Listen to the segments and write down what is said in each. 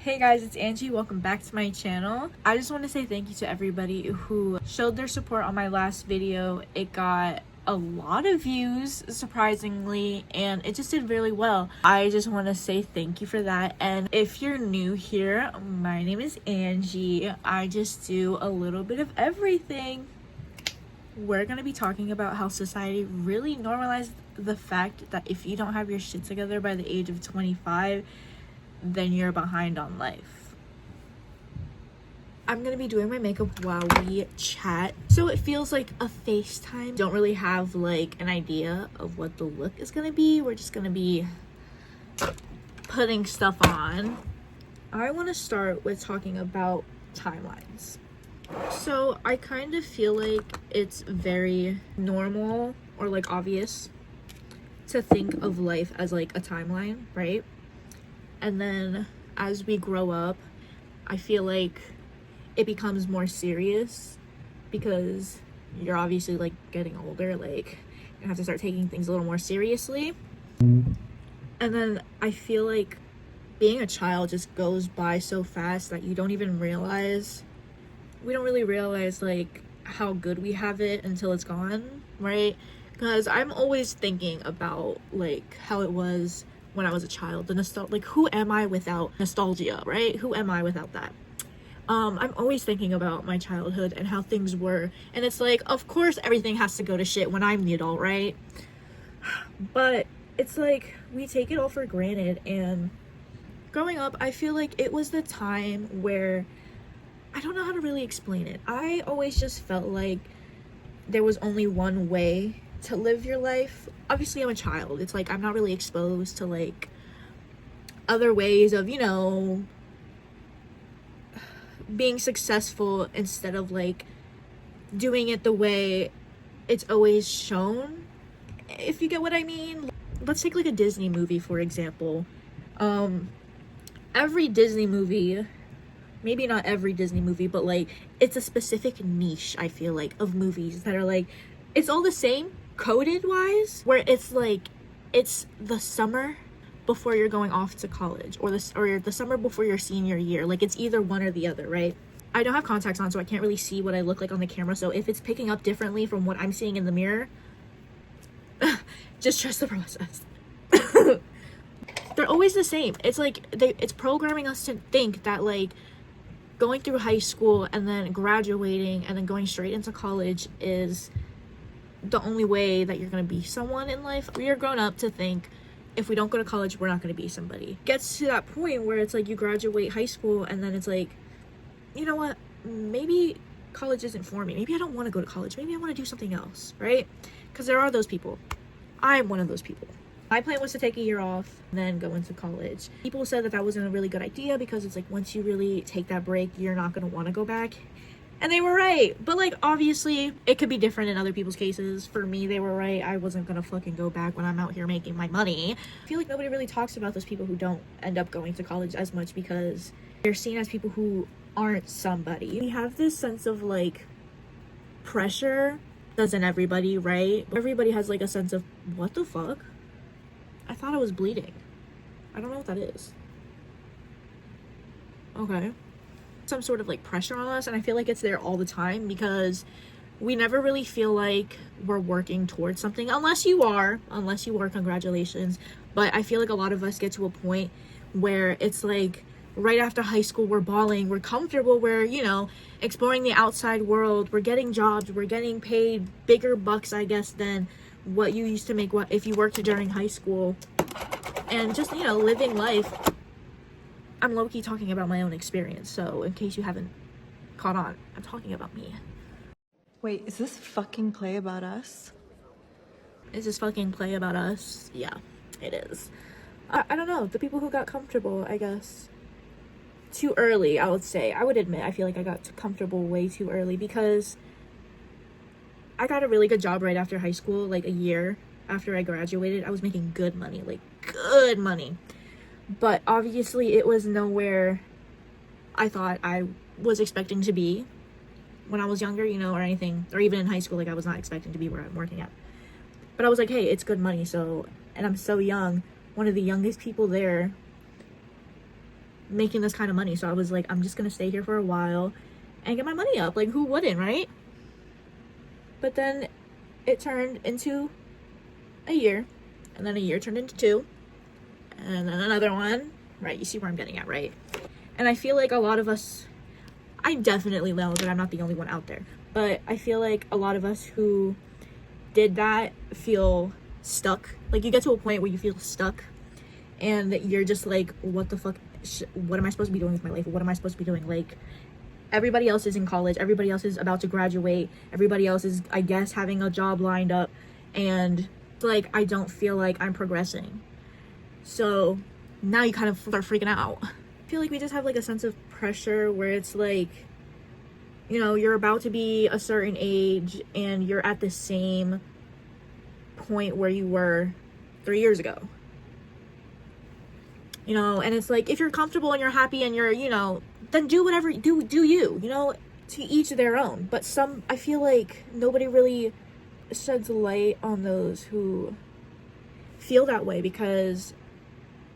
Hey guys, it's Angie. Welcome back to my channel. I just want to say thank you to everybody who showed their support on my last video. It got a lot of views, surprisingly, and it just did really well. I just want to say thank you for that. And if you're new here, my name is Angie. I just do a little bit of everything. We're going to be talking about how society really normalized the fact that if you don't have your shit together by the age of 25, then you're behind on life. I'm gonna be doing my makeup while we chat, so it feels like a FaceTime. Don't really have like an idea of what the look is gonna be. We're just gonna be putting stuff on. I want to start with talking about timelines. So I kind of feel like it's very normal or like obvious to think of life as like a timeline, right? And then as we grow up, I feel like it becomes more serious because you're obviously like getting older, like you have to start taking things a little more seriously. And then I feel like being a child just goes by so fast that you don't even realize, we don't really realize like how good we have it until it's gone, right? Because I'm always thinking about like how it was when I was a child, the nostalgia, like who am I without nostalgia, right? Who am I without that? I'm always thinking about my childhood and how things were, and it's like, of course everything has to go to shit when I'm the adult, right? But it's like we take it all for granted. And growing up, I feel like it was the time where I don't know how to really explain it. I always just felt like there was only one way to live your life. Obviously I'm a child, it's like I'm not really exposed to like other ways of, you know, being successful instead of like doing it the way it's always shown, if you get what I mean. Let's take like a Disney movie for example. Every Disney movie, maybe not every Disney movie, but like it's a specific niche, I feel like, of movies that are like, it's all the same coded wise, where it's like it's the summer before you're going off to college, or the summer before your senior year. Like it's either one or the other, right? I don't have contacts on, so I can't really see what I look like on the camera, so if it's picking up differently from what I'm seeing in the mirror, just trust the process. They're always the same. It's like it's programming us to think that like going through high school and then graduating and then going straight into college is the only way that you're going to be someone in life. We are grown up to think if we don't go to college, we're not going to be somebody. It gets to that point where it's like you graduate high school and then it's like, you know what, maybe college isn't for me. Maybe I don't want to go to college. Maybe I want to do something else, right? Because there are those people. I'm one of those people. My plan was to take a year off and then go into college. People said that wasn't a really good idea because it's like once you really take that break, you're not going to want to go back. And they were right. But like obviously it could be different in other people's cases. For me, they were right. I wasn't gonna fucking go back when I'm out here making my money. I feel like nobody really talks about those people who don't end up going to college as much because they're seen as people who aren't somebody. We have this sense of like pressure. Doesn't everybody, right? Everybody has like a sense of, what the fuck? I thought I was bleeding. I don't know what that is. Okay. Some sort of like pressure on us, and I feel like it's there all the time because we never really feel like we're working towards something, unless you are, congratulations. But I feel like a lot of us get to a point where it's like right after high school, we're balling, we're comfortable, we're, you know, exploring the outside world, we're getting jobs, we're getting paid bigger bucks, I guess, than what you used to make if you worked during high school, and just, you know, living life. I'm low-key talking about my own experience, so in case you haven't caught on, I'm talking about me. Wait, is this fucking play about us? Is this fucking play about us? Yeah, it is. I don't know, the people who got comfortable, I guess, too early, I would say. I would admit, I feel like I got comfortable way too early because I got a really good job right after high school, like a year after I graduated. I was making good money, like good money. But obviously it was nowhere I thought I was expecting to be when I was younger, you know, or anything, or even in high school. Like I was not expecting to be where I'm working at. But I was like, hey, it's good money, so, and I'm so young, one of the youngest people there. making this kind of money. So I was like, I'm just gonna stay here for a while and get my money up. Like, who wouldn't, right? But then it turned into a year, and then a year turned into 2, and then another one, right? You see where I'm getting at, right? And I feel like a lot of us, I definitely know that I'm not the only one out there, but I feel like a lot of us who did that feel stuck. Like, you get to a point where you feel stuck and you're just like, what the fuck, what am I supposed to be doing with my life? What am I supposed to be doing? Like, everybody else is in college, everybody else is about to graduate, everybody else is, I guess, having a job lined up, and like, I don't feel like I'm progressing. So now you kind of start freaking out. I feel like we just have like a sense of pressure where it's like, you know, you're about to be a certain age and you're at the same point where you were 3 years ago. You know, and it's like, if you're comfortable and you're happy and you're, you know, then do whatever, do you, you know, to each their own. But I feel like nobody really sheds light on those who feel that way, because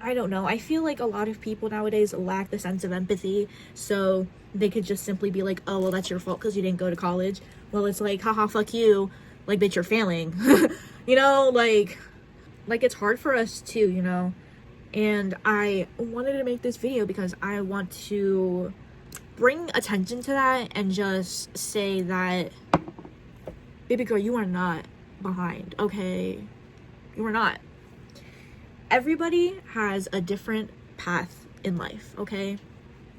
I don't know, I feel like a lot of people nowadays lack the sense of empathy, so they could just simply be like, oh, well, that's your fault because you didn't go to college. Well, it's like, haha, fuck you, like, bitch, you're failing. You know, like it's hard for us too, you know. And I wanted to make this video because I want to bring attention to that and just say that, baby girl, you are not behind, okay? You are not. Everybody has a different path in life, okay?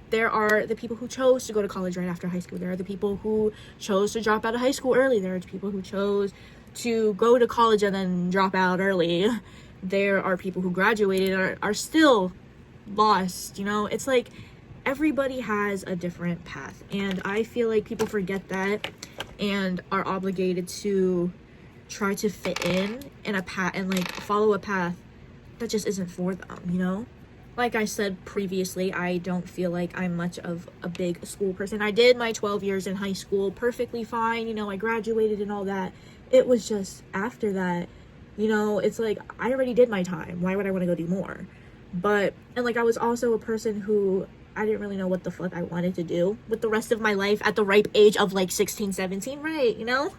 There are the people who chose to go to college right after high school. There are the people who chose to drop out of high school early. There are people who chose to go to college and then drop out early. There are people who graduated and are still lost, you know? It's like, everybody has a different path, and I feel like people forget that and are obligated to try to fit in a path and like follow a path that just isn't for them, you know? Like I said previously, I don't feel like I'm much of a big school person. I did my 12 years in high school perfectly fine, you know, I graduated and all that. It was just after that, you know, it's like, I already did my time. Why would I want to go do more? But, and like, I was also a person who, I didn't really know what the fuck I wanted to do with the rest of my life at the ripe age of like 16, 17, right? You know?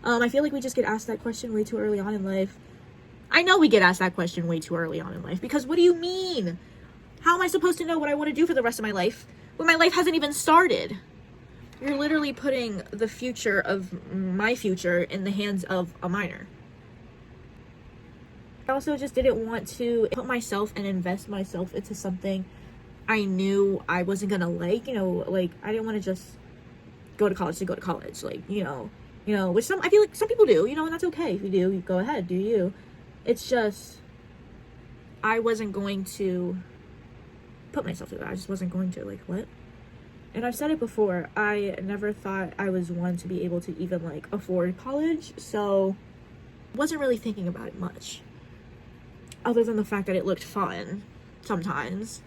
I feel like we just get asked that question way too early on in life. I know we get asked that question way too early on in life, because what do you mean? How am I supposed to know what I want to do for the rest of my life when my life hasn't even started? You're literally putting the future of my future in the hands of a minor. I also just didn't want to put myself and invest myself into something I knew I wasn't gonna like, you know, like, I didn't want to just go to college to go to college, like, you know, which I feel like some people do, you know, and that's okay. If you do, you go ahead, do you. It's just, I wasn't going to put myself through that. I just wasn't going to, like, what? And I've said it before, I never thought I was one to be able to even, like, afford college, so wasn't really thinking about it much, other than the fact that it looked fun sometimes.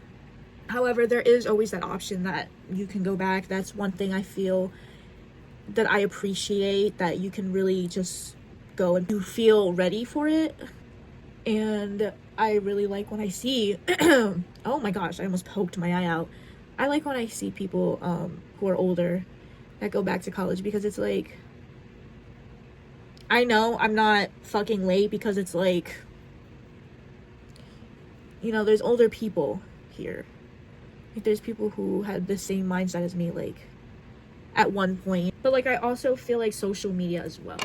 However, there is always that option that you can go back. That's one thing I feel that I appreciate, that you can really just go and you feel ready for it. And I really like when I see, oh my gosh, I almost poked my eye out. I like when I see people who are older that go back to college, because it's like, I know I'm not fucking late, because it's like, you know, there's older people here. Like, there's people who had the same mindset as me, like, at one point. But, like, I also feel like social media as well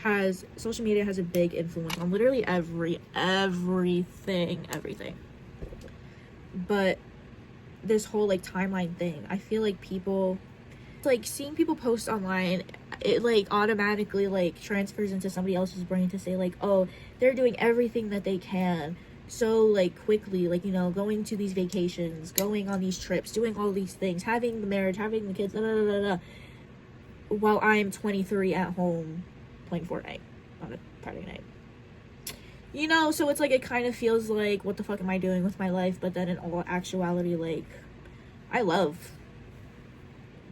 has a big influence on literally everything. But this whole, like, timeline thing, I feel like people, like, seeing people post online, it, like, automatically, like, transfers into somebody else's brain to say, like, oh, they're doing everything that they can so, like, quickly, like, you know, going to these vacations, going on these trips, doing all these things, having the marriage, having the kids, while I'm 23 at home playing Fortnite on a Friday night. You know, so it's like, it kind of feels like, what the fuck am I doing with my life? But then in all actuality, like, I love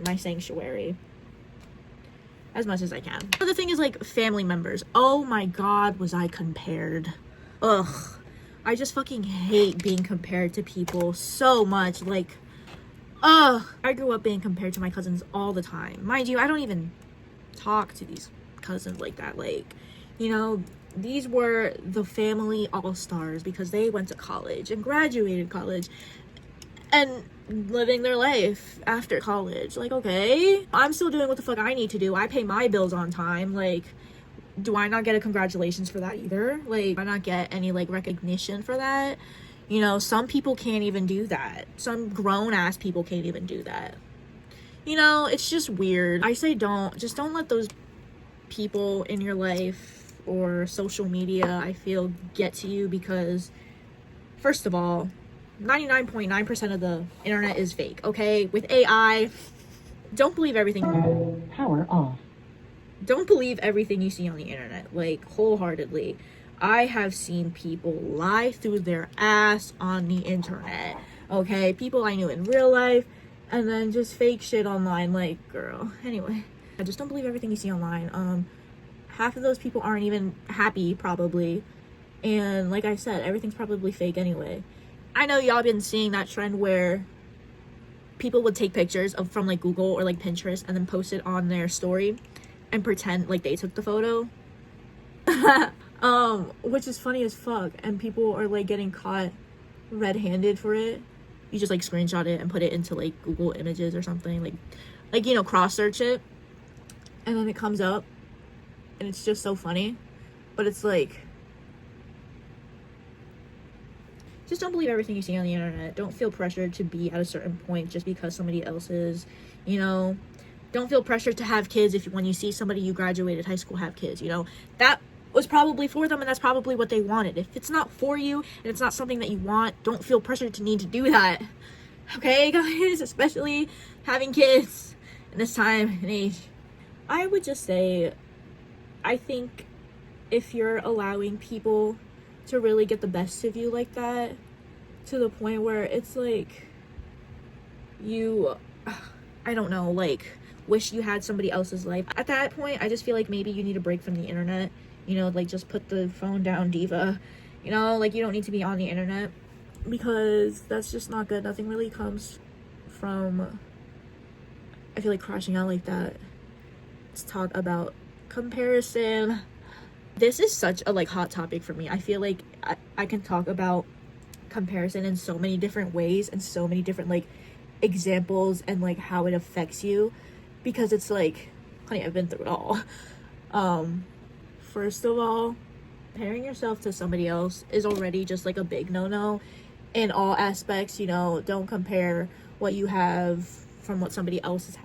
my sanctuary as much as I can. But the thing is, like, family members. Oh my god, was I compared. Ugh. I just fucking hate being compared to people so much. Like, I grew up being compared to my cousins all the time. Mind you, I don't even talk to these cousins like that. Like, you know, these were the family all-stars because they went to college and graduated college and living their life after college. Like, okay, I'm still doing what the fuck I need to do. I pay my bills on time. Like, do I not get a congratulations for that either? Like, do I not get any like recognition for that? You know, some people can't even do that. Some grown-ass people can't even do that. You know, it's just weird. I say don't let those people in your life or social media, I feel, get to you, because first of all, 99.9% of the internet is fake, okay? With AI, don't believe everything. Power off. Don't believe everything you see on the internet, like, wholeheartedly. I have seen people lie through their ass on the internet, okay? People I knew in real life, and then just fake shit online. Like, girl. Anyway, I just don't believe everything you see online. Half of those people aren't even happy, probably. And like I said, everything's probably fake anyway. I know y'all been seeing that trend where people would take pictures from like Google or like Pinterest and then post it on their story and pretend like they took the photo. Which is funny as fuck, and people are like getting caught red-handed for it. You just like screenshot it and put it into like Google Images or something, like you know, cross search it, and then it comes up, and it's just so funny. But it's like, just don't believe everything you see on the internet. Don't feel pressured to be at a certain point just because somebody else is, you know. Don't feel pressured to have kids if when you see somebody you graduated high school have kids, you know. That was probably for them, and that's probably what they wanted. If it's not for you and it's not something that you want, don't feel pressured to need to do that. Okay, guys? Especially having kids in this time and age. I would just say, I think if you're allowing people to really get the best of you like that, to the point where it's like you, I don't know, like, wish you had somebody else's life. At that point, I just feel like maybe you need a break from the internet. You know, like, just put the phone down, diva. You know, like, you don't need to be on the internet, because that's just not good. Nothing really comes from, I feel like, crashing out like that. Let's talk about comparison. This is such a like hot topic for me. I feel like I can talk about comparison in so many different ways and so many different like examples and like how it affects you, because it's like, honey, I've been through it all. First of all, comparing yourself to somebody else is already just like a big no-no in all aspects. You know, don't compare what you have from what somebody else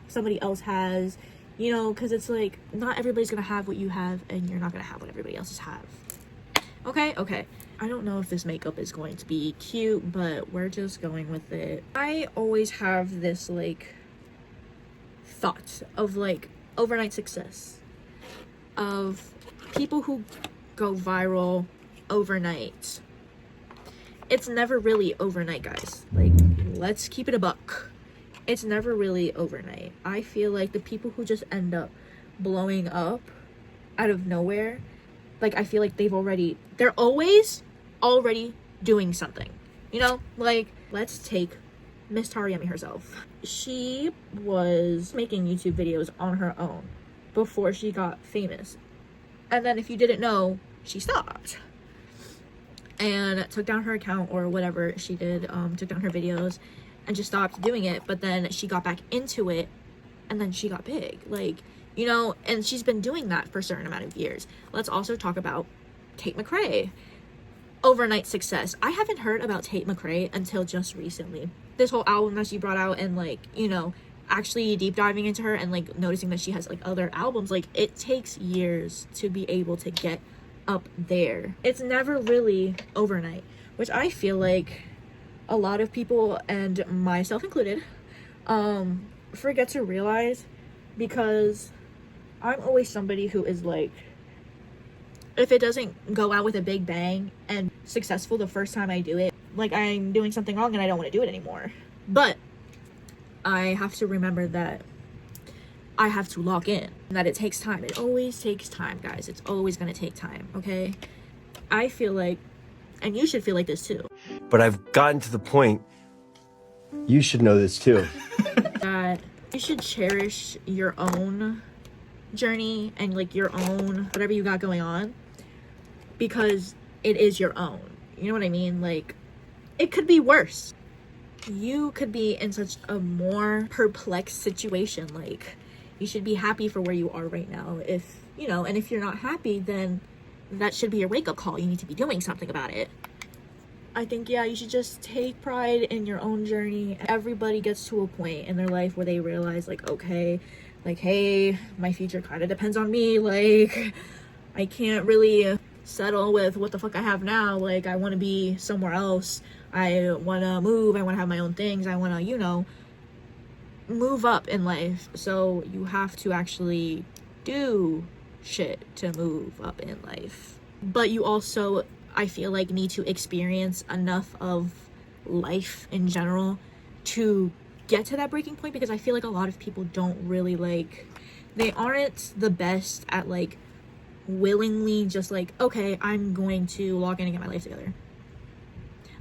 has, you know, because it's like, not everybody's gonna have what you have, and you're not gonna have what everybody else have. Okay, I don't know if this makeup is going to be cute, but we're just going with it. I always have this like thought of like overnight success, of people who go viral overnight. It's never really overnight, guys. Like, let's keep it a buck. It's never really overnight. I feel like the people who just end up blowing up out of nowhere, like, I feel like they're always already doing something, you know? Like, let's take Miss Tariyami herself. She was making YouTube videos on her own before she got famous. And then, if you didn't know, she stopped and took down her account or whatever she did, took down her videos and just stopped doing it. But then she got back into it, and then she got big, like, you know, and she's been doing that for a certain amount of years. Let's also talk about Tate McRae. Overnight success. I haven't heard about Tate McRae until just recently. This whole album that she brought out, and like, you know, actually deep diving into her and like noticing that she has like other albums, like, it takes years to be able to get up there. It's never really overnight, which I feel like a lot of people, and myself included, forget to realize, because I'm always somebody who is like, if it doesn't go out with a big bang and successful the first time I do it, like, I'm doing something wrong and I don't want to do it anymore. But I have to remember that I have to lock in, and that it takes time. It always takes time, guys. It's always going to take time, okay? I feel like And you should feel like this too. But I've gotten to the point, you should know this too. That you should cherish your own journey and like your own whatever you got going on, because it is your own. You know what I mean? Like, it could be worse. You could be in such a more perplexed situation. Like, you should be happy for where you are right now. If you know, and if you're not happy, then that should be your wake-up call. You need to be doing something about it. I think, yeah, you should just take pride in your own journey. Everybody gets to a point in their life where they realize, like, okay, like, hey, my future kind of depends on me. Like, I can't really settle with what the fuck I have now. Like, I want to be somewhere else. I want to move. I want to have my own things. I want to, you know, move up in life. So you have to actually do shit to move up in life. But you also, I feel like, need to experience enough of life in general to get to that breaking point, because I feel like a lot of people don't really, like, they aren't the best at, like, willingly just like, okay, I'm going to log in and get my life together.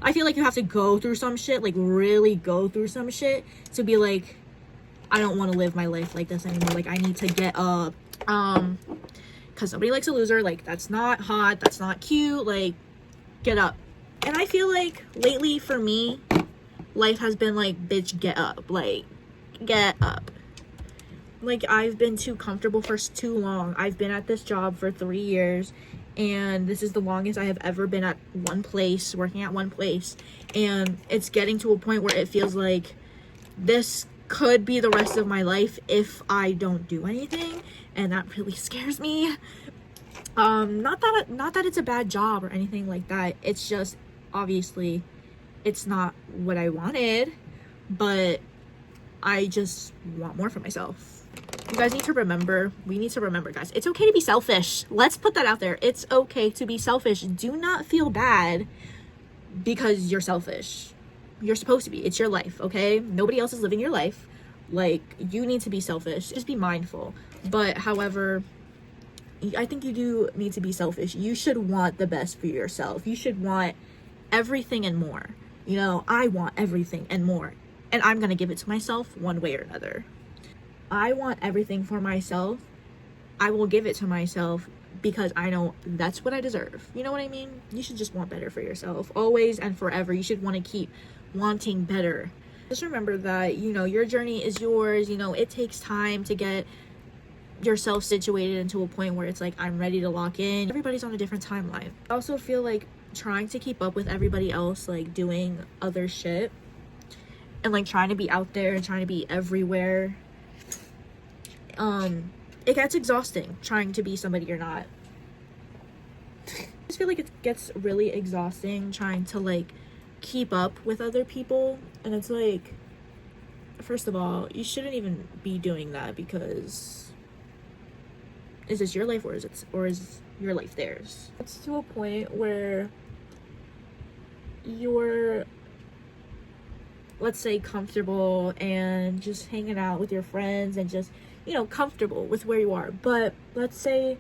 I feel like you have to go through some shit, like really go through some shit to be like, I don't want to live my life like this anymore. Like, I need to get up. Because nobody likes a loser. Like, that's not hot. That's not cute. Like, get up. And I feel like lately for me, life has been like, bitch, get up. Like, get up. Like, I've been too comfortable for too long. I've been at this job for 3 years, and this is the longest I have ever been at one place, working at one place. And it's getting to a point where it feels like this could be the rest of my life if I don't do anything, and that really scares me. Not that it's a bad job or anything like that. It's just, obviously, it's not what I wanted, but I just want more for myself. You guys need to remember, we need to remember, guys, it's okay to be selfish. Let's put that out there. It's okay to be selfish. Do not feel bad because you're selfish. You're supposed to be. It's your life, okay? Nobody else is living your life. Like, you need to be selfish. Just be mindful. But, however, I think you do need to be selfish. You should want the best for yourself. You should want everything and more. You know, I want everything and more. And I'm gonna give it to myself one way or another. I want everything for myself. I will give it to myself because I know that's what I deserve. You know what I mean? You should just want better for yourself. Always and forever. You should want to keep wanting better. Just remember that, you know, your journey is yours. You know, it takes time to get yourself situated into a point where it's like, I'm ready to lock in. Everybody's on a different timeline. I also feel like trying to keep up with everybody else, like doing other shit and like trying to be out there and trying to be everywhere, it gets exhausting trying to be somebody you're not. I just feel like it gets really exhausting trying to like keep up with other people, and it's like, first of all, you shouldn't even be doing that, because is this your life or is your life theirs? It's to a point where you're, let's say, comfortable and just hanging out with your friends and just, you know, comfortable with where you are. But let's say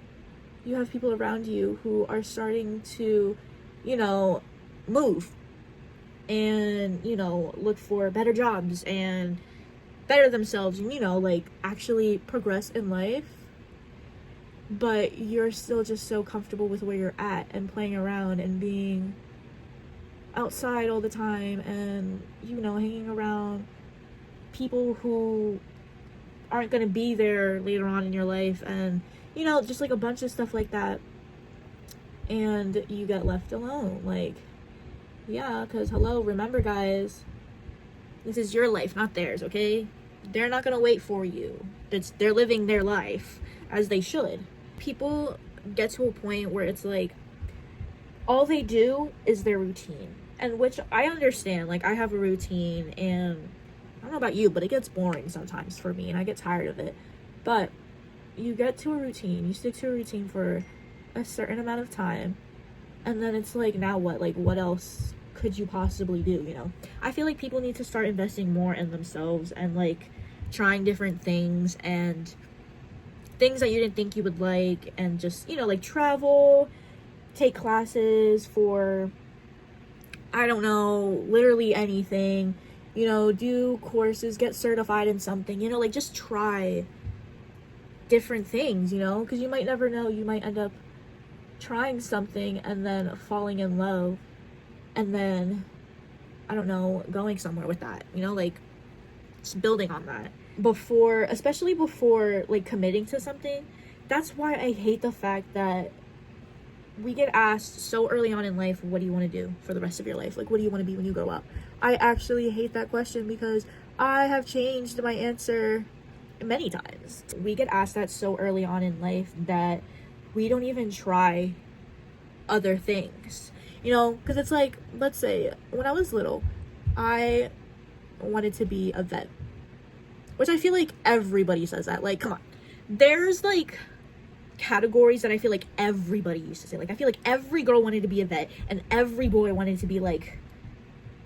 you have people around you who are starting to, you know, move and, you know, look for better jobs and better themselves and, you know, like actually progress in life. But you're still just so comfortable with where you're at and playing around and being outside all the time and, you know, hanging around people who aren't going to be there later on in your life, and, you know, just like a bunch of stuff like that, and you get left alone. Like, yeah, because hello, remember, guys, this is your life, not theirs, okay? They're not going to wait for you. They're living their life as they should. People get to a point where it's like all they do is their routine, and which I understand. Like, I have a routine, and I don't know about you, but it gets boring sometimes for me, and I get tired of it. But you get to a routine, you stick to a routine for a certain amount of time, and then it's like, now what? Like, what else could you possibly do, you know? I feel like people need to start investing more in themselves and, like, trying different things and things that you didn't think you would like, and just, you know, like, travel, take classes for I don't know, literally anything, you know, do courses, get certified in something, you know, like just try different things, you know, because you might never know, you might end up trying something and then falling in love and then, I don't know, going somewhere with that, you know, like just building on that before, especially before like committing to something. That's why I hate the fact that we get asked so early on in life, what do you want to do for the rest of your life? Like, what do you want to be when you grow up? I actually hate that question because I have changed my answer many times. We get asked that so early on in life that we don't even try other things, you know, because it's like, let's say when I was little, I wanted to be a vet, which I feel like everybody says that. Like, come on, there's like categories that I feel like everybody used to say. Like, I feel like every girl wanted to be a vet and every boy wanted to be like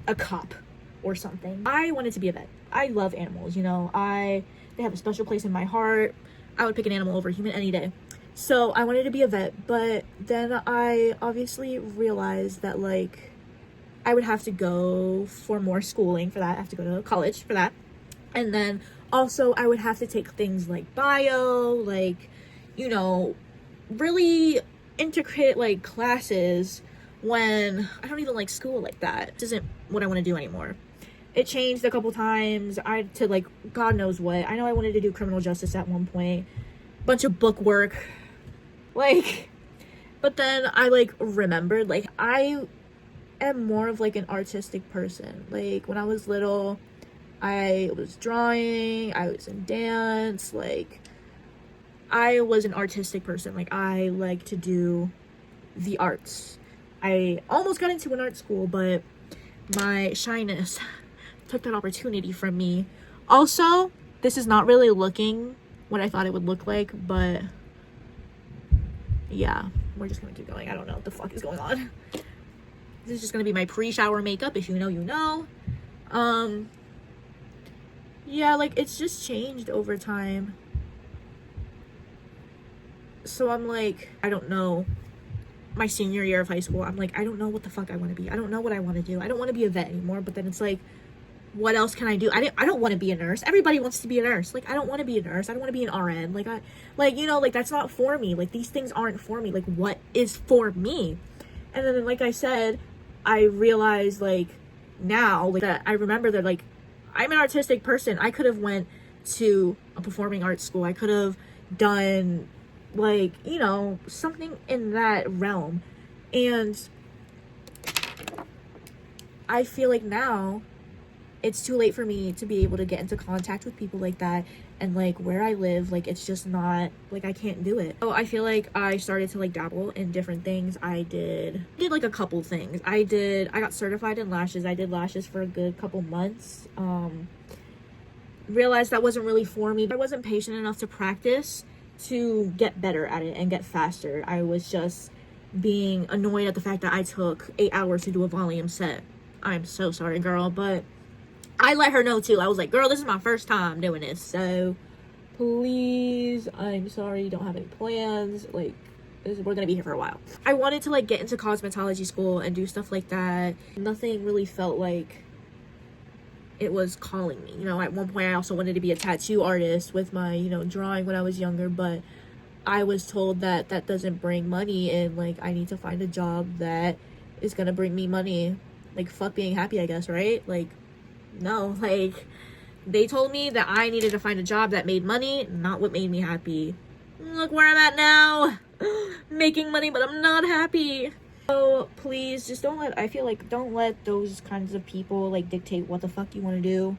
a cop or something. I wanted to be a vet. I love animals, you know, they have a special place in my heart. I would pick an animal over a human any day. So I wanted to be a vet, but then I obviously realized that like I would have to go for more schooling for that. I have to go to college for that. And then also I would have to take things like bio, like, you know, really intricate like classes when I don't even like school like that. This isn't what I want to do anymore. It changed a couple times. I had to like, God knows what. I know I wanted to do criminal justice at one point. Bunch of book work. Like, but then I like remembered, like, I am more of like an artistic person. Like, when I was little, I was drawing, I was in dance, like, I was an artistic person. Like, I like to do the arts. I almost got into an art school, but my shyness took that opportunity from me. Also, this is not really looking what I thought it would look like, but yeah, we're just gonna keep going. I don't know what the fuck is going on. This is just gonna be my pre-shower makeup. If you know, you know. Yeah, like, it's just changed over time. So I'm like, I don't know. My senior year of high school, I'm like, I don't know what the fuck I want to be. I don't know what I want to do. I don't want to be a vet anymore. But then it's like, what else can I do? I don't want to be a nurse. Everybody wants to be a nurse. Like, I don't want to be a nurse. I don't want to be an RN. Like, you know, like, that's not for me. Like, these things aren't for me. Like, what is for me? And then, like I said, I realized, like, now, like, that I remember that, like, I'm an artistic person. I could have went to a performing arts school. I could have done, like, you know, something in that realm. And I feel like now it's too late for me to be able to get into contact with people like that. And like where I live, like, it's just not, like, I can't do it. So I feel like I started to like dabble in different things. I did like a couple things. I got certified in lashes. I did lashes for a good couple months. Realized that wasn't really for me. I wasn't patient enough to practice to get better at it and get faster. I was just being annoyed at the fact that I took 8 hours to do a volume set. I'm so sorry, girl, but I let her know too. I was like, girl, this is my first time doing this, so please, I'm sorry, you don't have any plans. Like, we're gonna be here for a while. I wanted to like get into cosmetology school and do stuff like that. Nothing really felt like it was calling me. You know, at one point I also wanted to be a tattoo artist with my, you know, drawing when I was younger, but I was told that that doesn't bring money, and like I need to find a job that is gonna bring me money. Like, fuck being happy, I guess, right? Like, no, like, they told me that I needed to find a job that made money, not what made me happy. Look where I'm at now. Making money, but I'm not happy. So please, just don't let those kinds of people like dictate what the fuck you want to do,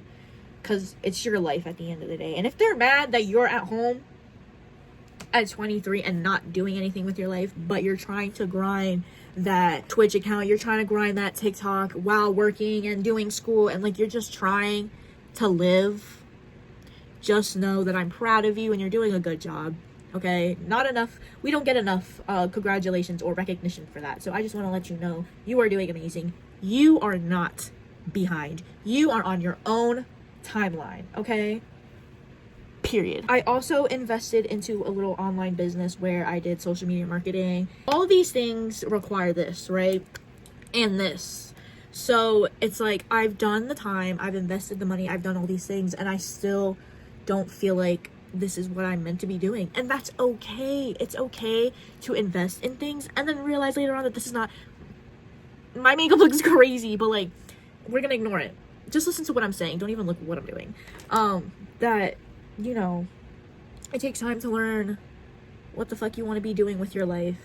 because it's your life at the end of the day. And if they're mad that you're at home at 23 and not doing anything with your life, but you're trying to grind that Twitch account, you're trying to grind that TikTok while working and doing school, and like you're just trying to live, just know that I'm proud of you and you're doing a good job. Okay, not enough, we don't get enough congratulations or recognition for that. So I just want to let you know, you are doing amazing. You are not behind. You are on your own timeline, okay? Period. I also invested into a little online business where I did social media marketing. All these things require this, right? And this. So it's like, I've done the time, I've invested the money, I've done all these things, and I still don't feel like this is what I'm meant to be doing. And that's okay. It's okay to invest in things and then realize later on that this is not, my makeup looks crazy, but like, we're gonna ignore it. Just listen to what I'm saying. Don't even look at what I'm doing. That, you know, it takes time to learn what the fuck you want to be doing with your life.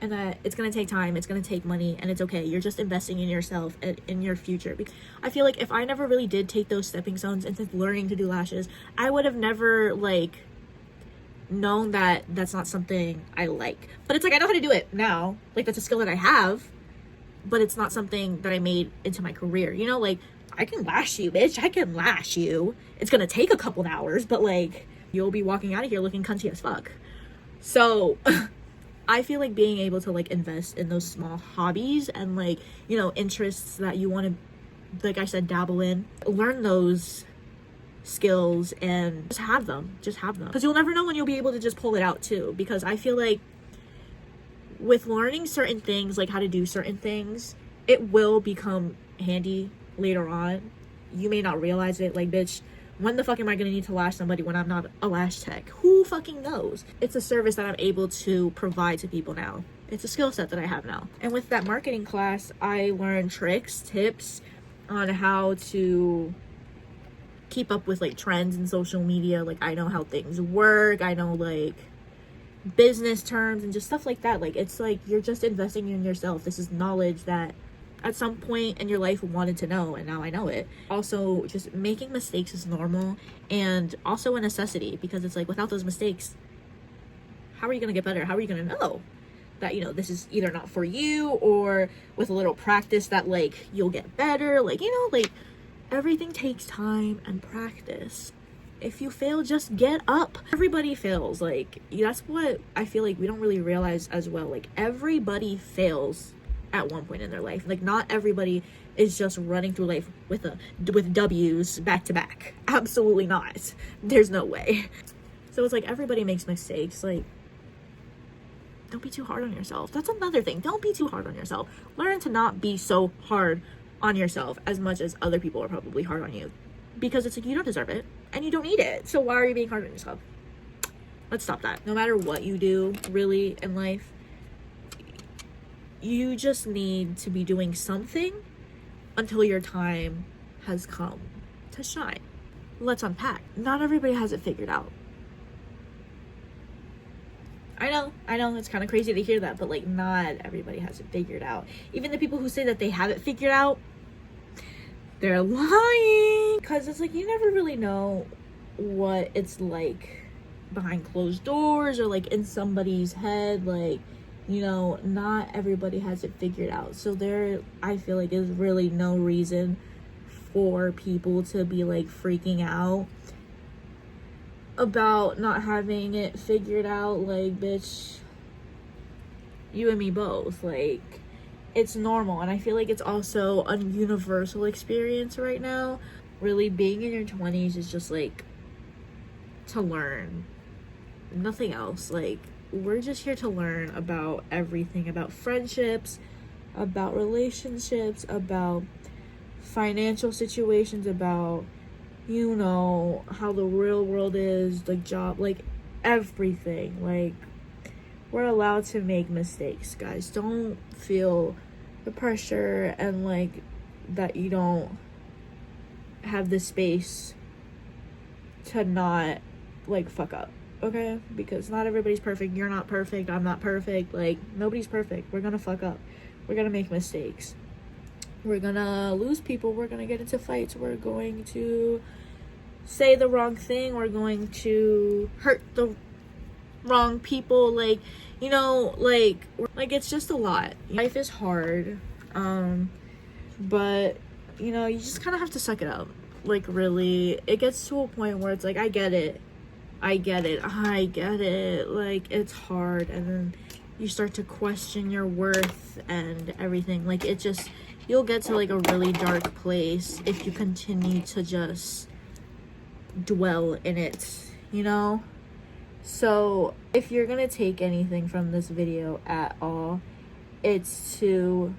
And that it's going to take time, it's going to take money, and it's okay. You're just investing in yourself and in your future. I feel like if I never really did take those stepping stones into learning to do lashes, I would have never, like, known that that's not something I like. But it's like, I know how to do it now. Like, that's a skill that I have, but it's not something that I made into my career. You know, like, I can lash you, bitch. I can lash you. It's going to take a couple hours, but, like, you'll be walking out of here looking cunty as fuck. So... I feel like being able to like invest in those small hobbies and like, you know, interests that you want to, like I said, dabble in, learn those skills and just have them, because you'll never know when you'll be able to just pull it out too. Because I feel like with learning certain things, like how to do certain things, it will become handy later on. You may not realize it. Like, bitch, when the fuck am I gonna need to lash somebody when I'm not a lash tech? Who fucking knows? It's a service that I'm able to provide to people now. It's a skill set that I have now. And with that marketing class, I learned tricks, tips on how to keep up with like trends in social media. Like, I know how things work. I know like business terms and just stuff like that. Like, it's like you're just investing in yourself. This is knowledge that at some point in your life wanted to know, and now I know it. Also, just making mistakes is normal and also a necessity, because it's like, without those mistakes, how are you gonna get better? How are you gonna know that, you know, this is either not for you, or with a little practice that like you'll get better? Like, you know, like everything takes time and practice. If you fail, just get up. Everybody fails. Like, that's what I feel like we don't really realize as well. Like, everybody fails at one point in their life. Like, not everybody is just running through life with W's back to back. Absolutely not. There's no way. So it's like, everybody makes mistakes. Like, don't be too hard on yourself. That's another thing. Don't be too hard on yourself. Learn to not be so hard on yourself as much as other people are probably hard on you, because it's like, you don't deserve it and you don't need it. So why are you being hard on yourself? Let's stop that. No matter what you do really in life, you just need to be doing something until your time has come to shine. Let's unpack. Not everybody has it figured out. I know, it's kind of crazy to hear that, but like, not everybody has it figured out. Even the people who say that they have it figured out, they're lying. Because it's like, you never really know what it's like behind closed doors or like in somebody's head. Like, you know, not everybody has it figured out. So there, I feel like, is really no reason for people to be like freaking out about not having it figured out. Like, bitch, you and me both. Like, it's normal. And I feel like it's also a universal experience right now. Really, being in your 20s is just like to learn, nothing else. Like, we're just here to learn about everything, about friendships, about relationships, about financial situations, about, you know, how the real world is, like job, like everything. Like, we're allowed to make mistakes, guys. Don't feel the pressure and like that you don't have the space to not like fuck up. Okay, because not everybody's perfect. You're not perfect. I'm not perfect. Like, nobody's perfect. We're gonna fuck up. We're gonna make mistakes. We're gonna lose people. We're gonna get into fights. We're going to say the wrong thing. We're going to hurt the wrong people. Like, you know, like it's just a lot. Life is hard. But, you know, you just kind of have to suck it up. Like, really, it gets to a point where it's like, I get it. Like, it's hard, and then you start to question your worth and everything. Like, it just, you'll get to like a really dark place if you continue to just dwell in it, you know? So if you're gonna take anything from this video at all, it's to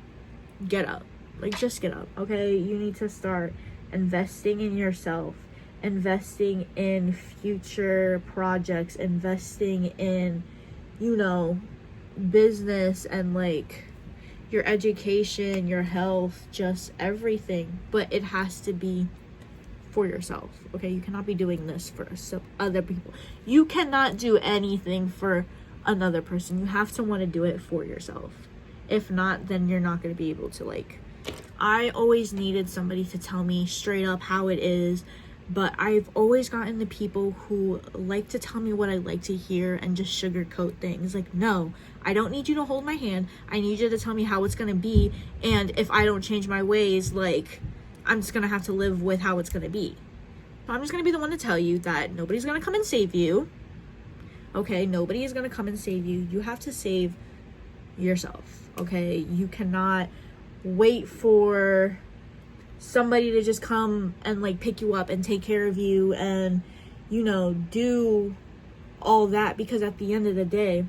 get up. Like, just get up, okay? You need to start investing in yourself, investing in future projects, investing in, you know, business and like your education, your health, just everything. But it has to be for yourself, okay? You cannot be doing this for some other people. You cannot do anything for another person. You have to want to do it for yourself. If not, then you're not going to be able to, like, I always needed somebody to tell me straight up how it is, but I've always gotten the people who like to tell me what I like to hear and just sugarcoat things. Like, no, I don't need you to hold my hand. I need you to tell me how it's gonna be, and if I don't change my ways, like, I'm just gonna have to live with how it's gonna be. So I'm just gonna be the one to tell you that nobody's gonna come and save you, okay? Nobody is gonna come and save you. You have to save yourself, okay? You cannot wait for somebody to just come and like pick you up and take care of you and, you know, do all that, because at the end of the day,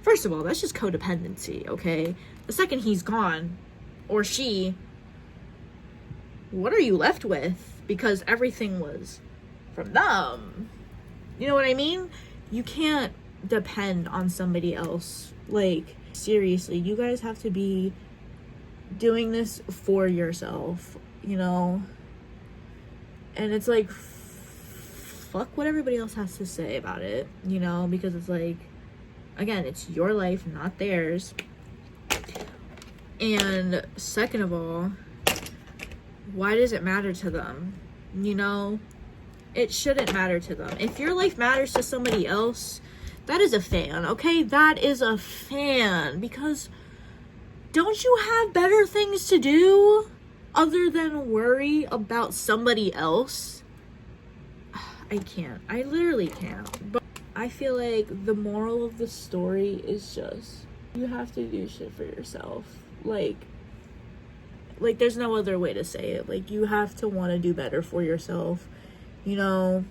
first of all, that's just codependency, okay? The second he's gone, or she, what are you left with? Because everything was from them. You know what I mean? You can't depend on somebody else. Like, seriously, you guys have to be doing this for yourself, you know? And it's like, fuck what everybody else has to say about it, you know? Because it's like, again, it's your life, not theirs. And second of all, why does it matter to them? You know? It shouldn't matter to them. If your life matters to somebody else, that is a fan, okay? That is a fan. Because don't you have better things to do other than worry about somebody else? I can't. I literally can't. But I feel like the moral of the story is just, you have to do shit for yourself. Like there's no other way to say it. Like, you have to want to do better for yourself. You know,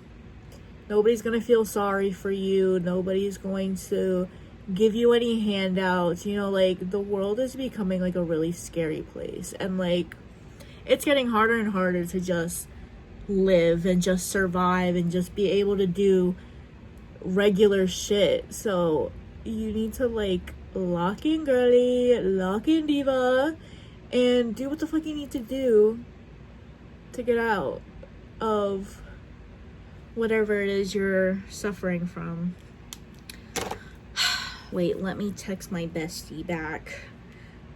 nobody's gonna feel sorry for you. Nobody's going to give you any handouts. You know, like, the world is becoming like a really scary place, and like, it's getting harder and harder to just live and just survive and just be able to do regular shit. So you need to like lock in, girly, lock in, diva, and do what the fuck you need to do to get out of whatever it is you're suffering from. Wait, let me text my bestie back.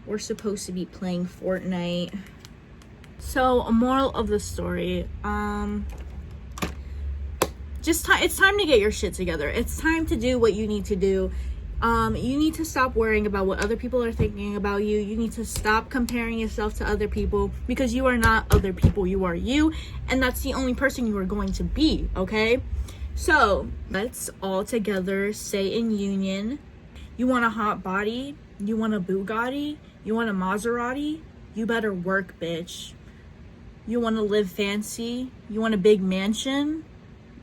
We're supposed to be playing Fortnite. So, a moral of the story, it's time to get your shit together. It's time to do what you need to do. You need to stop worrying about what other people are thinking about you. You need to stop comparing yourself to other people, because you are not other people. You are you, and that's the only person you are going to be, okay? So, let's all together say in union, you want a hot body? You want a Bugatti? You want a Maserati? You better work, bitch. You want to live fancy? You want a big mansion?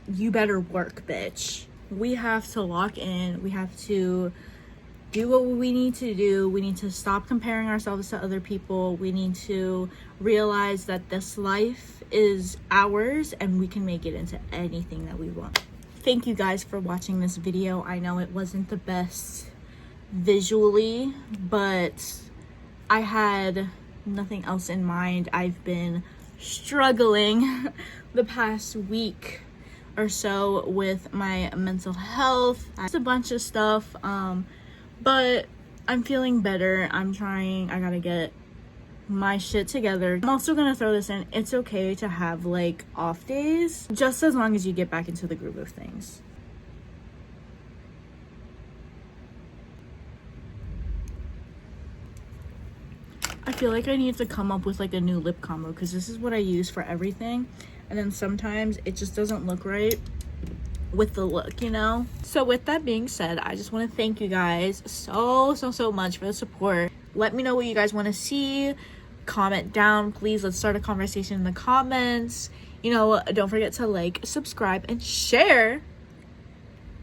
You better work, bitch. We have to lock in. We have to do what we need to do. We need to stop comparing ourselves to other people. We need to realize that this life is ours and we can make it into anything that we want. Thank you guys for watching this video. I know it wasn't the best visually, but I had nothing else in mind. I've been struggling the past week or so with my mental health. It's a bunch of stuff, but I'm feeling better. I gotta get my shit together. I'm also gonna throw this in. It's okay to have like off days, just as long as you get back into the groove of things. I feel like I need to come up with like a new lip combo, because this is what I use for everything, and then sometimes it just doesn't look right with the look, you know? So with that being said, I just want to thank you guys so much for the support. Let me know what you guys want to see. Comment down, please. Let's start a conversation in the comments. You know, don't forget to like, subscribe, and share.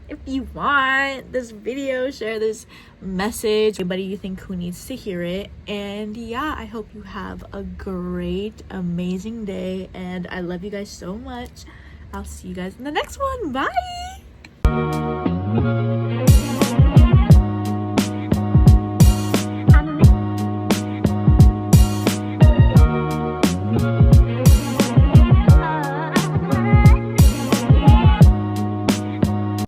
if you want this video, share this message, anybody you think who needs to hear it. And yeah, I hope you have a great, amazing day, and I love you guys so much. I'll see you guys in the next one. Bye.